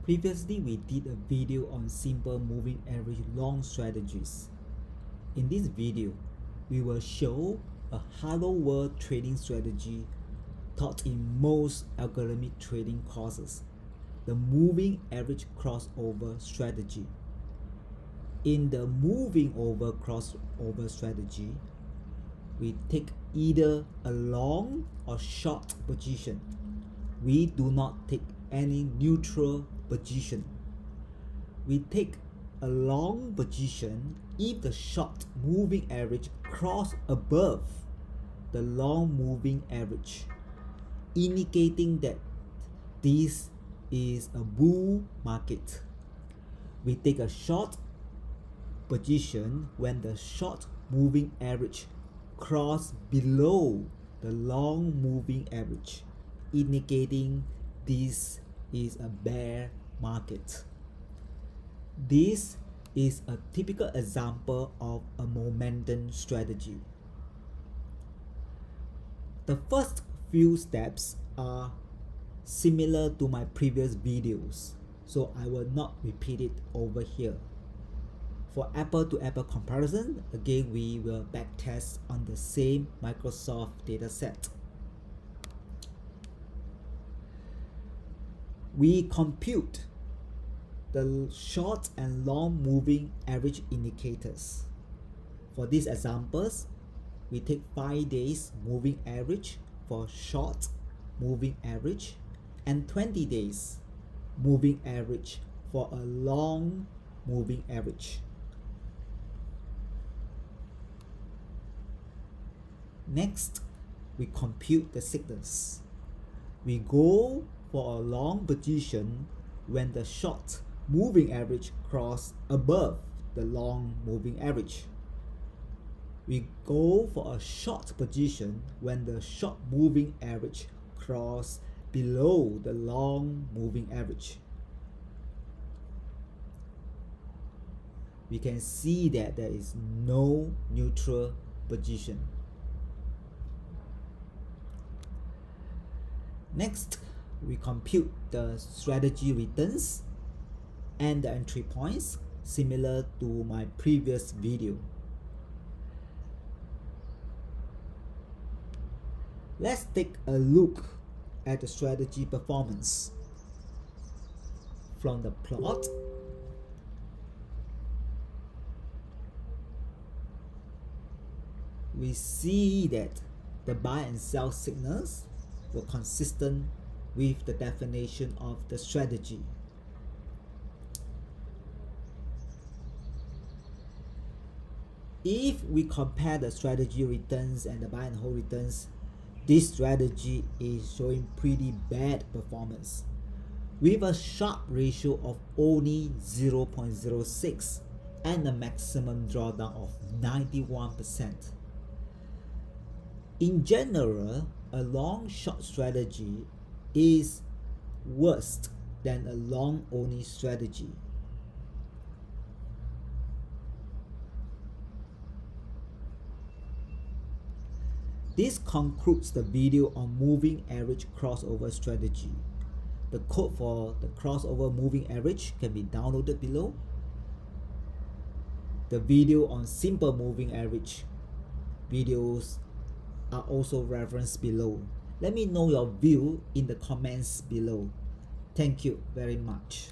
Previously, we did a video on simple moving average long strategies. In this video, we will show a hello world trading strategy taught in most algorithmic trading courses, the moving average crossover strategy. In the moving over crossover strategy, we take either a long or short position. We do not take any neutral position. We take a long position if the short moving average cross above the long moving average, indicating that this is a bull market. We take a short position when the short moving average cross below the long moving average, indicating this is a bear market. This is a typical example of a momentum strategy. The first few steps are similar to my previous videos, so I will not repeat it over here. For apple-to-apple comparison, again we will backtest on the same Microsoft dataset. We compute the short and long moving average indicators. For these examples, we take 5 days moving average for short moving average and 20 days moving average for a long moving average. Next, we compute the signals. We go for a long position when the short moving average cross above the long moving average. We go for a short position when the short moving average cross below the long moving average. We can see that there is no neutral position. Next, we compute the strategy returns and the entry points, similar to my previous video. Let's take a look at the strategy performance. From the plot, we see that the buy and sell signals were consistent with the definition of the strategy. If we compare the strategy returns and the buy and hold returns, this strategy is showing pretty bad performance, with a Sharpe ratio of only 0.06 and a maximum drawdown of 91%. In general, a long short strategy is worse than a long only strategy. This concludes the video on moving average crossover strategy. The code for the crossover moving average can be downloaded below. The video on simple moving average videos are also referenced below. Let me know your view in the comments below. Thank you very much.